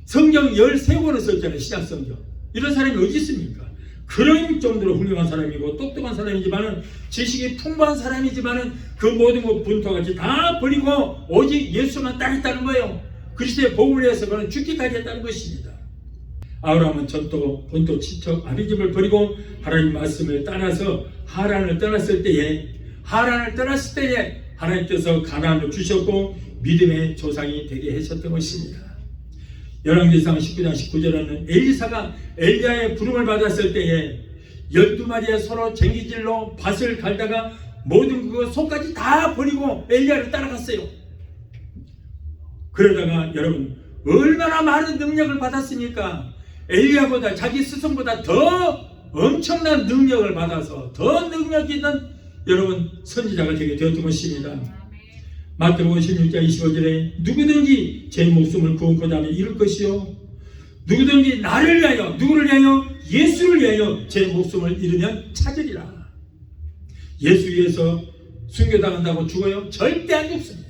성경 13권을 썼잖아요. 신약성경. 이런 사람이 어디 있습니까? 그런 정도로 훌륭한 사람이고 똑똑한 사람이지만은 지식이 풍부한 사람이지만은 그 모든 것 분토같이 다 버리고 오직 예수만 따랐다는 거예요. 그리스도의 복음을 위해서 그는 죽기까지 했다는 것입니다. 아브라함은 전토, 본토, 친척, 아비집을 버리고 하나님 말씀을 따라서 하란을 떠났을 때에 하나님께서 가나안을 주셨고 믿음의 조상이 되게 하셨던 것입니다. 열왕기상 19장 19절에는 엘리사가 엘리야의 부름을 받았을 때에 12마리의 서로 쟁기질로 밭을 갈다가 모든 그 소까지 다 버리고 엘리야를 따라갔어요. 그러다가 여러분 얼마나 많은 능력을 받았습니까? 엘리야보다 자기 스승보다 더 엄청난 능력을 받아서 더 능력 있는 여러분 선지자가 되게 되었던 것입니다. 마태복음 16장 25절에 누구든지 제 목숨을 구원코자 하면 잃을 것이요 누구든지 나를 위하여 누구를 위하여 예수를 위하여 제 목숨을 잃으면 찾으리라. 예수 위해서 순교당한다고 죽어요? 절대 안 죽습니다.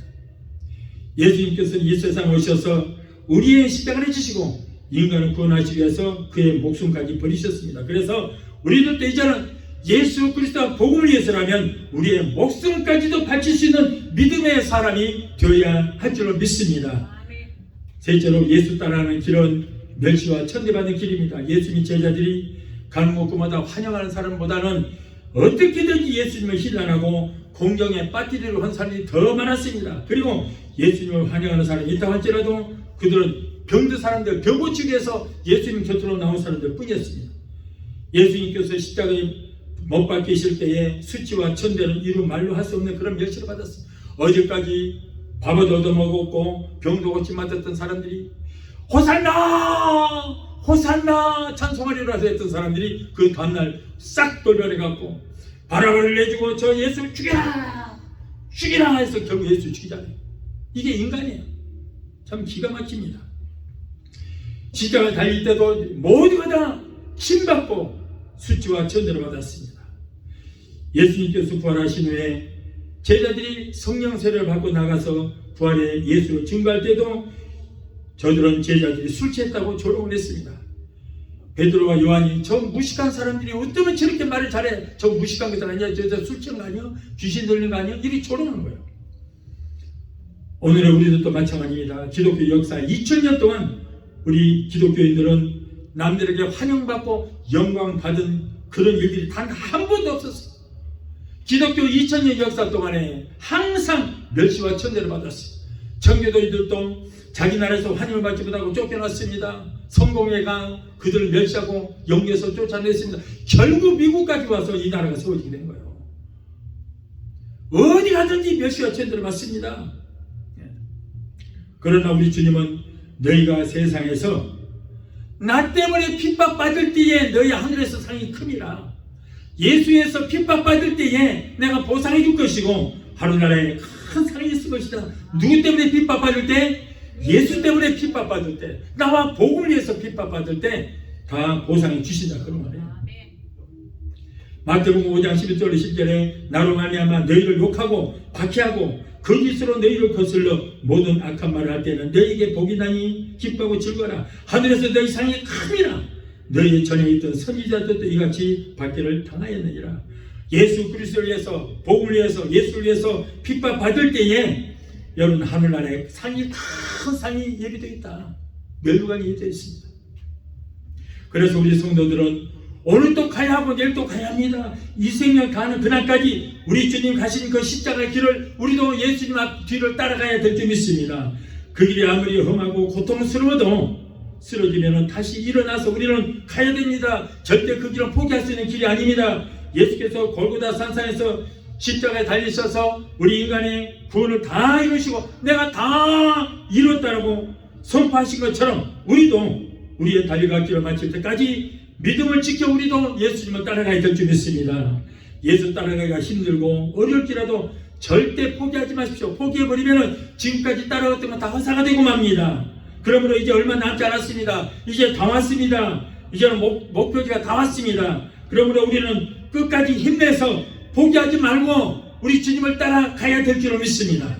예수님께서는 이 세상에 오셔서 우리의 십자가를 지시고 인간을 구원하시기 위해서 그의 목숨까지 버리셨습니다. 그래서 우리들도 이제는 예수 그리스도와 복음을 위해서라면 우리의 목숨까지도 바칠 수 있는 믿음의 사람이 되어야 할 줄로 믿습니다. 셋째로 예수 따라가는 길은 멸시와 천대받는 길입니다. 예수님 제자들이 가는 곳마다 환영하는 사람보다는 어떻게든지 예수님을 힐난하고 공경에 빠뜨리려고 한 사람이 더 많았습니다. 그리고 예수님을 환영하는 사람이 있다고 할지라도 그들은 병든 사람들, 병 고치기 위해서 예수님 곁으로 나온 사람들 뿐이었습니다. 예수님께서 십자가에 못 박히실 때에 수치와 천대는 이루 말로 할 수 없는 그런 멸시를 받았습니다. 어제까지 밥을 얻어먹었고 병도 고치 맡았던 사람들이 호산나! 호산나 찬송하리라 했던 사람들이 그 다음날 싹 돌변해갖고 바라바를 내주고 저 예수 죽여라 죽이라 해서 결국 예수 죽이잖아요. 이게 인간이에요. 참 기가 막힙니다. 십자가 달릴 때도 모두가 다 침받고 수치와 천대를 받았습니다. 예수님께서 부활하신 후에 제자들이 성령 세례를 받고 나가서 부활의 예수를 증거할 때도 저들은 제자들이 술 취했다고 조롱을 했습니다. 베드로와 요한이 저 무식한 사람들이 어쩌면 저렇게 말을 잘해, 저 무식한 것들 아니야, 저 술 취한 거 아니야, 귀신 들린 거 아니야, 이렇게 조롱한 거예요. 오늘의 우리도 또 마찬가지입니다. 기독교 역사 2000년 동안 우리 기독교인들은 남들에게 환영받고 영광받은 그런 일들이 단 한 번도 없었어요. 기독교 2000년 역사 동안에 항상 멸시와 천대를 받았어요. 청교도인들도 자기 나라에서 환영을 받지 못하고 쫓겨났습니다. 성공회가 그들을 멸시하고 영에서 쫓아냈습니다. 결국 미국까지 와서 이 나라가 세워지게 된 거예요. 어디 가든지 멸시와 천대를 받습니다. 그러나 우리 주님은 너희가 세상에서 나 때문에 핍박받을 때에 너희 하늘에서 상이 큼이라. 예수에서 핍박받을 때에 내가 보상해 줄 것이고 하늘나라에 큰 상이 있을 것이다. 누구 때문에 핍박받을 때? 예수 때문에 핍박받을 때, 나와 복음을 위해서 핍박받을 때 다 보상해 주신다 그런 말이에요. 마태복음 5장 11절 10절에 나로 말미암아 너희를 욕하고 박해하고 거짓으로 너희를 거슬러 모든 악한 말을 할 때는 너희에게 복이 나니 기뻐하고 즐거워라. 하늘에서 너희 상이 큼이라. 너희 전에 있던 선지자들도 이같이 박해를 당하였느니라. 예수 그리스도를 위해서, 복음을 위해서, 예수를 위해서 핍박받을 때에 여러분 하늘나라에 상이 큰 상이 예비되어 있다. 멸류관이 예비되어 있습니다. 그래서 우리 성도들은 오늘 또 가야 하고 내일 또 가야 합니다. 이 생명 가는 그날까지 우리 주님 가신 그 십자가의 길을 우리도 예수님 앞 뒤를 따라가야 될 줄 믿습니다. 그 길이 아무리 험하고 고통스러워도 쓰러지면 다시 일어나서 우리는 가야 됩니다. 절대 그 길은 포기할 수 있는 길이 아닙니다. 예수께서 골고다 산상에서 십자가에 달리셔서 우리 인간의 구원을 다 이루시고 내가 다 이뤘다라고 선포하신 것처럼 우리도 우리의 달려갈 길을 마칠 때까지 믿음을 지켜 우리도 예수님을 따라가야 될 줄 믿습니다. 예수 따라가기가 힘들고 어려울지라도 절대 포기하지 마십시오. 포기해버리면 지금까지 따라갔던 건 다 허사가 되고 맙니다. 그러므로 이제 얼마 남지 않았습니다. 이제 다 왔습니다. 이제는 목표지가 다 왔습니다. 그러므로 우리는 끝까지 힘내서 포기하지 말고 우리 주님을 따라가야 될 줄로 믿습니다.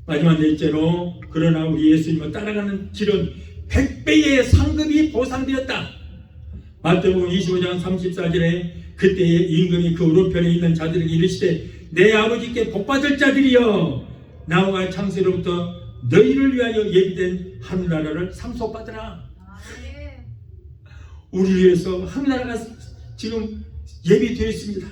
마지막 넷째로 그러나 우리 예수님을 따라가는 길은 100배의 상급이 보상되었다. 마태복음 25장 34절에 그때의 임금이 그 오른편에 있는 자들에게 이르시되 내 아버지께 복받을 자들이여 나와 창세로부터 너희를 위하여 예비된 하늘나라를 상속받으라. 우리를 위해서 하늘나라가 지금 예비되어 있습니다.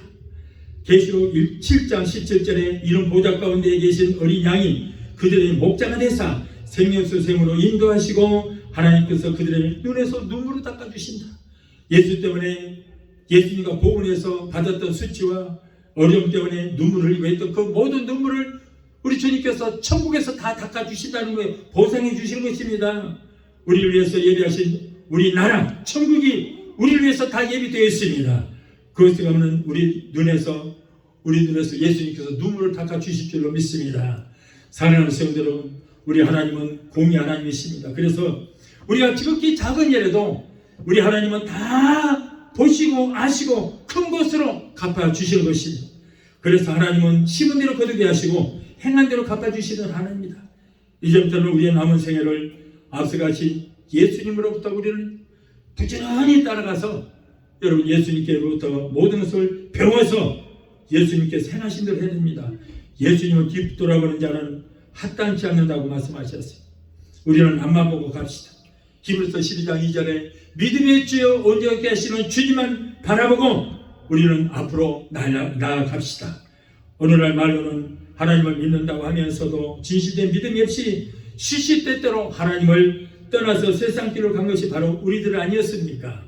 계시록 7장 17절에 이런 보좌 가운데 계신 어린 양이 그들의 목자가 되사 생명수 샘으로 인도하시고 하나님께서 그들의 눈에서 눈물을 닦아주신다. 예수 때문에 예수님과 복음에서 받았던 수치와 어려움 때문에 눈물을 흘리고 했던 그 모든 눈물을 우리 주님께서 천국에서 다 닦아주신다는 거예요. 보상해 주시는 것입니다. 우리를 위해서 예비하신 우리 나라 천국이 우리를 위해서 다 예비되어 있습니다. 그것을 가면 우리 눈에서 예수님께서 눈물을 닦아주실 줄로 믿습니다. 사랑하는 성도 여러분, 우리 하나님은 공의 하나님이십니다. 그래서 우리가 지극히 작은 일에도 우리 하나님은 다 보시고 아시고 큰 것으로 갚아주시는 것입니다. 그래서 하나님은 심은 대로 거두게 하시고 행한 대로 갚아주시는 하나님입니다. 이제부터는 우리의 남은 생애를 앞서가신 예수님으로부터 우리를 부지런히 따라가서 여러분 예수님께로부터 모든 것을 배워서 예수님께서 행하신 대로 해야 됩니다. 예수님을 뒤돌아보는 자는 합당치 않는다고 말씀하셨어요. 우리는 앞만 보고 갑시다. 히브리서 12장 2절에 믿음의 주여 온전하게 하시는 주님만 바라보고 우리는 앞으로 나아갑시다. 오늘날 말로는 하나님을 믿는다고 하면서도 진실된 믿음이 없이 시시때때로 하나님을 떠나서 세상 길로 간 것이 바로 우리들 아니었습니까?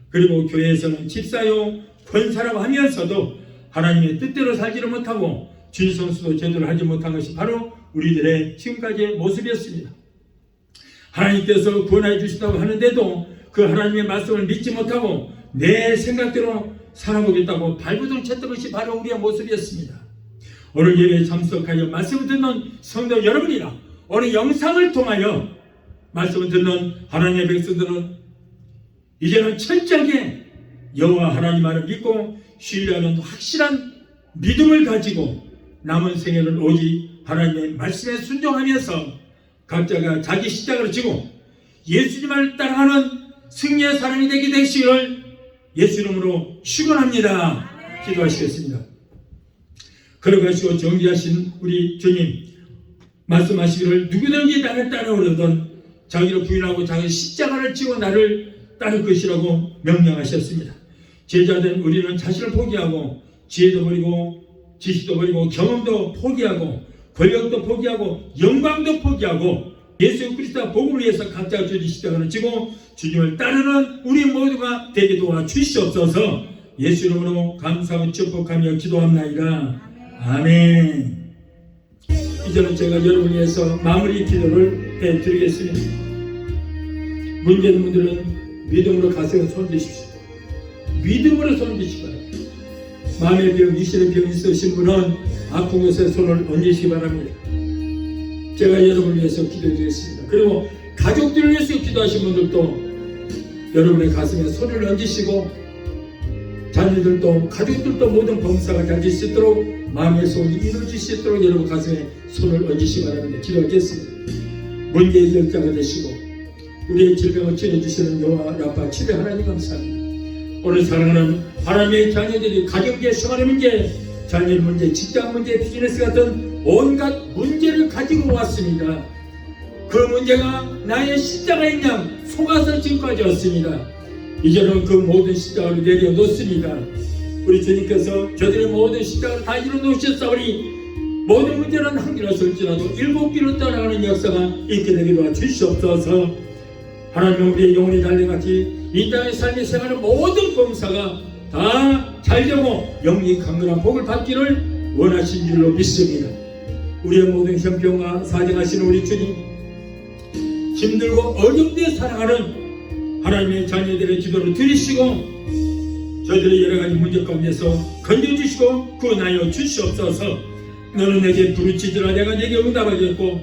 그리고 교회에서는 집사요 권사라고 하면서도 하나님의 뜻대로 살지를 못하고 주일 성수도 제대로 하지 못한 것이 바로 우리들의 지금까지의 모습이었습니다. 하나님께서 구원해 주신다고 하는데도 그 하나님의 말씀을 믿지 못하고 내 생각대로 살아보겠다고 발버둥 쳤던 것이 바로 우리의 모습이었습니다. 오늘 예배에 참석하여 말씀을 듣는 성도 여러분이나 오늘 영상을 통하여 말씀을 듣는 하나님의 백성들은 이제는 철저하게 여호와 하나님만을 믿고 신뢰하는 확실한 믿음을 가지고 남은 생애를 오직 하나님의 말씀에 순종하면서 각자가 자기 십자가를 지고 예수님을 따라가는 승리의 사람이 되게 되시기를 예수 이름으로 축원합니다. 기도하시겠습니다. 걸어가시고 정비하신 우리 주님, 말씀하시기를 누구든지 나를 따라오려던 자기를 부인하고 자기 십자가를 지고 나를 따를 것이라고 명령하셨습니다. 제자된 우리는 자신을 포기하고 지혜도 버리고 지식도 버리고 경험도 포기하고 권력도 포기하고 영광도 포기하고 예수 그리스도 복음을 위해서 각자 주신 십자가를 지고 주님을 따르는 우리 모두가 되게 도와 주시옵소서. 예수 이름으로 감사하고 축복하며 기도합나이다. 아멘. 이제는 제가 여러분을 위해서 마무리 기도를 해드리겠습니다. 문제 있는 분들은 믿음으로 가슴에 손 드십시오. 믿음으로 손 드시기 바랍니다. 마음의 병, 육신의 병이 있으신 분은 아픈 곳에 손을 얹으시기 바랍니다. 제가 여러분을 위해서 기도드리겠습니다. 그리고 가족들을 위해서 기도하신 분들도 여러분의 가슴에 손을 얹으시고 자녀들도 가족들도 모든 범사가 잘 될 수 있도록 마음의 소원이 이루어질 수 있도록 여러분 가슴에 손을 얹으시기 바랍니다. 기도하겠습니다. 문제 해결자가 되시고 우리의 질병을 치료해주시는 여호와 라파 치료 하나님 감사합니다. 오늘 사랑하는 하나님의 자녀들이 가정계, 생활의 문제, 자녀 문제, 직장 문제, 비즈니스 같은 온갖 문제를 가지고 왔습니다. 그 문제가 나의 십자가인 양 속아서 지금까지 왔습니다. 이제는 그 모든 십자가를 내려놓습니다. 우리 주님께서 저들의 모든 십자가를 다 이뤄놓으셨사오니 모든 문제는 한 개로 설지라도 7개로 떠나가는 역사가 있게 되기도 주시옵소서. 하나님 우리의 영혼이 달려같이 이 땅의 삶의 생활의 모든 범사가 다 잘되고 영리 강건한 복을 받기를 원하신 줄로 믿습니다. 우리의 모든 형편과 사정하시는 우리 주님, 힘들고 어렵게 살아가는 하나님의 자녀들의 기도를 들으시고 저희들의 여러가지 문제 가운데서 건져주시고 구원하여 주시옵소서. 너는 내게 부르짖으라 내가 내게 응답하겠고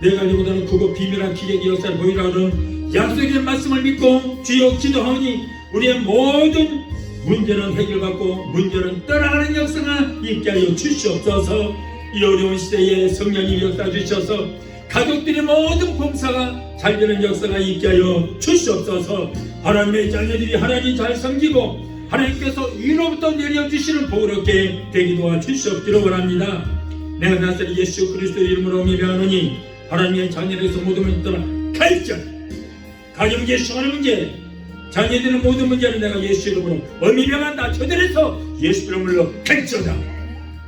내가 이보다는 그거 비밀한 기적의 역사를 보이라 하는 약속의 말씀을 믿고 주여 기도하오니 우리의 모든 문제는 해결받고 문제는 떠나가는 역사가 있게 하여 주시옵소서. 이 어려운 시대에 성령님이 역사 주셔서 가족들의 모든 범사가 잘 되는 역사가 있게 하여 주시옵소서. 하나님의 자녀들이 하나님 잘 섬기고 하나님께서 위로부터 내려주시는 복을 얻게 되기도 주시옵기를 원합니다. 내가 나사렛 예수 그리스도 이름으로 예배하노니 하나님의 자녀들에서 모든 문제 떠나 갈전 가정계 생활의 문제 자녀들의 모든 문제는 내가 예수 이름으로 명한다. 저들에서 예수 이름으로 갈전다.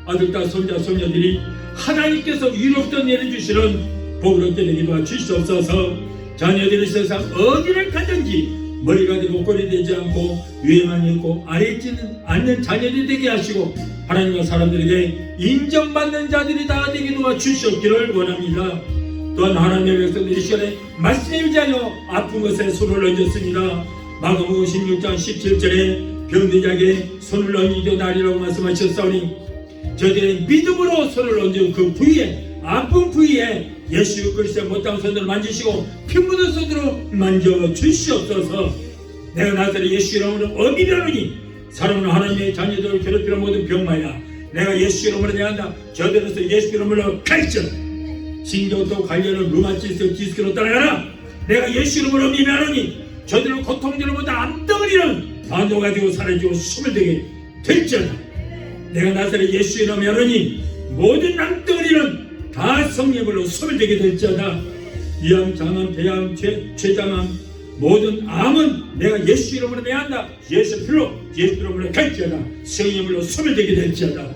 아들딸 손자 손녀들이 하나님께서 위로부터 내려주시는 복을 얻게 되기도 주시옵소서. 자녀들이 세상 어디를 가든지 머리가 되고 꼬리 되지 않고 위에만 있고 아래 있지는 않는 자녀들이 되게 하시고 하나님과 사람들에게 인정받는 자들이 다 되기도 주시옵기를 원합니다. 또한 하나님의 백성들이 시간에 말씀에 의지하여 아픈 것에 손을 얹었습니다. 마가복음 16장 17절에 병든 자에게 손을 얹으려 나리라고 말씀하셨사오니 저들의 믿음으로 손을 얹은 그 부위에 아픈 부위에 예수 그리스도의 못다운 손으로 만지시고 피 묻은 손으로 만져주시옵소서. 내가 나사렛 예수 이름으로 어미려노니 사랑하는 하나님의 자녀들을 괴롭히는 모든 병마야 내가 예수 이름으로 내한다. 저들에서 예수 이름으로 갈전 신경도 관련은 루마티스 디스크로 따라가라. 내가 예수 이름으로 예배하노니 저들은 고통들보다 암덩어리는 다 녹아지고 사라지고 숨을 되게 될지어다. 내가 나사렛 예수 이름으로 하노니 모든 암덩어리는 다 성령으로 숨을 되게 될지어다. 위암, 장암, 폐암, 췌장암 모든 암은 내가 예수 이름으로 내한다. 예수 피로 예수 이름으로 갈지어다. 성령으로 숨을 되게 될지어다.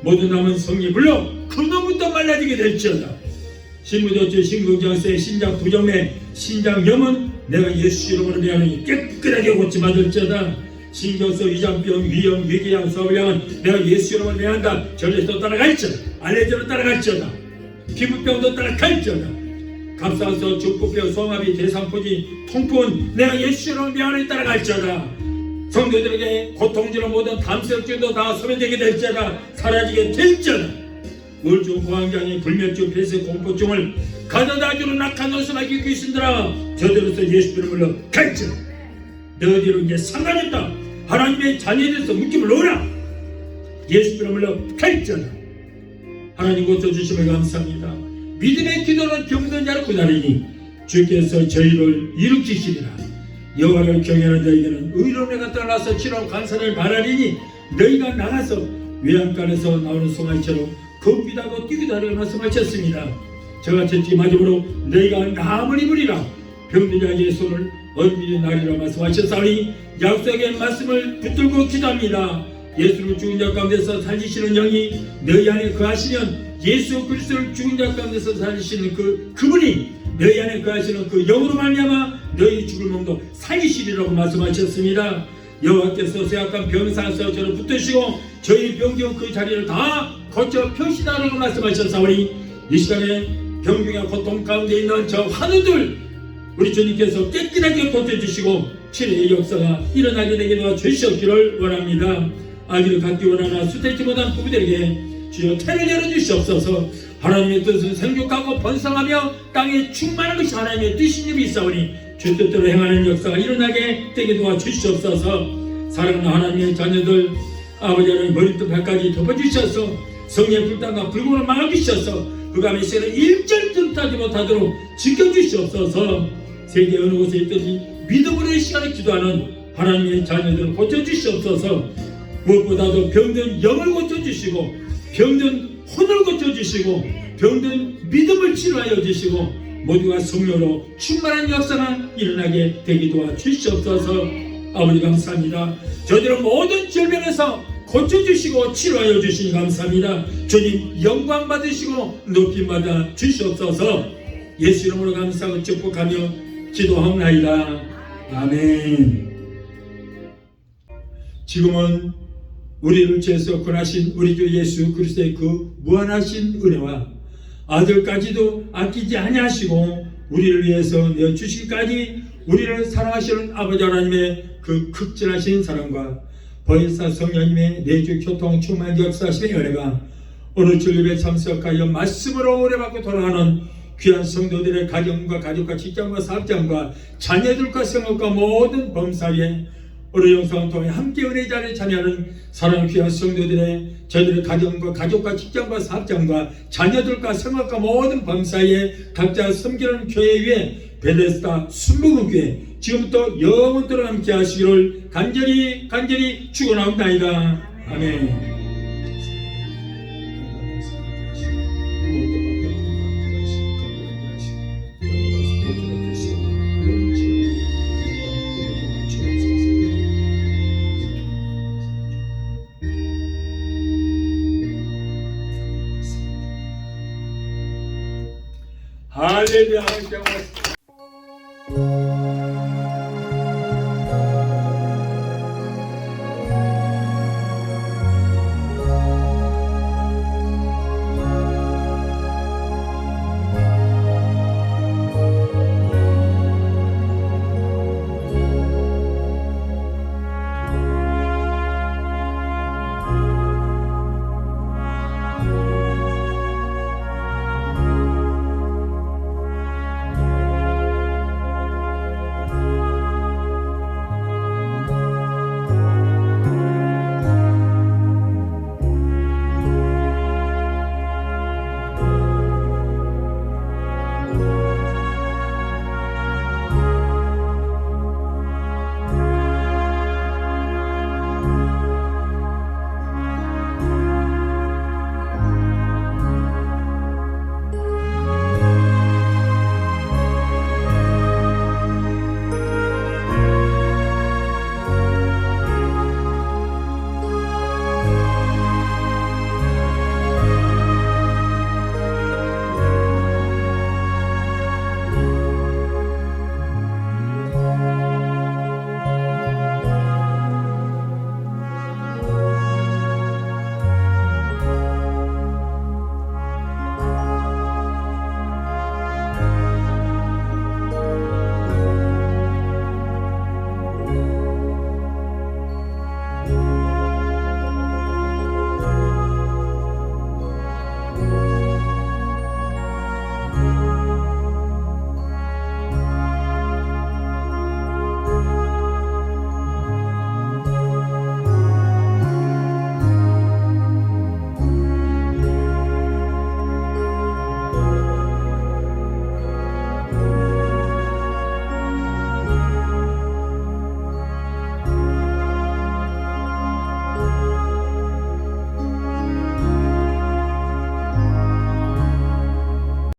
모든 암은 성령으로 근원부터 말라지게 될지어다. 신무조체, 신경장세, 신장 부정매, 신장염은 내가 예수 이름으로 내하니 깨끗하게 고침받을지어다. 신경성, 위장병, 위염, 위궤양, 소화불량은 내가 예수 이름으로 내한다. 전례도 따라갈지어다. 알레르기로 따라갈지어다. 피부병도 따라갈지어다. 값싸서 축복되어 성합이 대상포지 통풍은 내가 예수로 명하에 따라갈지어다. 성도들에게 고통주는 모든 담색증도 다 소멸되게 될지어다. 사라지게 될지어다. 우울증, 공황장애, 불면증, 폐쇄, 공포증을 가져다주는 악한 원수가 겪고 있으니라. 저들로서 예수 이름으로 갈지어다. 너희로 이제 상관없다. 하나님의 자녀들에서 묶임을 놓으라. 예수 이름으로 갈지어다. 하나님 고쳐주심을 감사합니다. 믿음의 기도는 병든 자를 구하리니 주께서 저희를 일으키시리라. 여호와를 경외하는 너희는 의로움에 갖다 나서 치러 간사를 바라리니 너희가 나가서 외양간에서 나오는 송아지처럼 걷기도 하고 뛰기도 하려 말씀하셨습니다. 저가 채찍 맞음으로 너희가 나음을 입으리라. 병든 자의 손을 얼미리 나리라 말씀하셨사오니 약속의 말씀을 붙들고 기도합니다. 예수를 죽은 자 가운데서 살리시는 영이 너희 안에 거하시면 예수 그리스도를 죽은 자 가운데서 살리시는 그분이 너희 안에 거하시는 그 영으로 말미암아 너희 죽을 몸도 살리시리라고 말씀하셨습니다. 여호와께서 쇠약한 병사에서 저를 붙드시고 저희 병경 그 자리를 다 고쳐 펴시다라고 말씀하셨사오니 이 시간에 병중의 고통 가운데 있는 저 환우들 우리 주님께서 깨끗하게 고쳐주시고 치료의 역사가 일어나게 되게 도와주시옵기를 원합니다. 아기를 갖기 원하나 수태지 못한 부부들에게 주여 태를 열어주시옵소서. 하나님의 뜻은 생육하고 번성하며 땅에 충만한 것이 하나님의 뜻인 일이 있사오니 주 뜻대로 행하는 역사가 일어나게 되게 도와주시옵소서. 사랑하는 하나님의 자녀들 아버지 하나님 머리부터 발까지 덮어주셔서 성령의 불탄과 불구를 막아주셔서 그감의 시간을 일절 틈타지 못하도록 지켜주시옵소서. 세계 어느 곳에 있든지 믿음으로의 시간에 기도하는 하나님의 자녀들을 고쳐주시옵소서. 무엇보다도 병든 영을 고쳐주시고 병든 혼을 고쳐주시고 병든 믿음을 치료하여 주시고 모두가 성령으로 충만한 역사가 일어나게 되게 도와주시옵소서. 아버지 감사합니다. 저희들은 모든 질병에서 고쳐주시고 치료하여 주시니 감사합니다. 주님 영광 받으시고 높임 받아 주시옵소서. 예수 이름으로 감사하고 축복하며 기도하옵나이다. 아멘. 지금은 우리를 죄에서 구원하신 우리 주 예수 그리스도의 그 무한하신 은혜와 아들까지도 아끼지 아니하시고 우리를 위해서 내어주시기까지 우리를 사랑하시는 아버지 하나님의 그 극진하신 사랑과 보혜사 성령님의 내주 교통 충만 역사하시는 은혜가 오늘 주일에 참석하여 말씀으로 오래받고 돌아가는 귀한 성도들의 가정과 가족과 직장과 사업장과 자녀들과 생업과 모든 범사에 오늘 영상을 통해 함께 은혜 자리에 참여하는 사랑하는 귀한 성도들의 저희들의 가정과 가족과 직장과 사업장과 자녀들과 생활과 모든 범사에 각자 섬기는 교회 위에 베데스다 순복음교회 지금부터 영원토록 함께 하시기를 간절히 축원하옵나이다. 아멘. 할렐루야.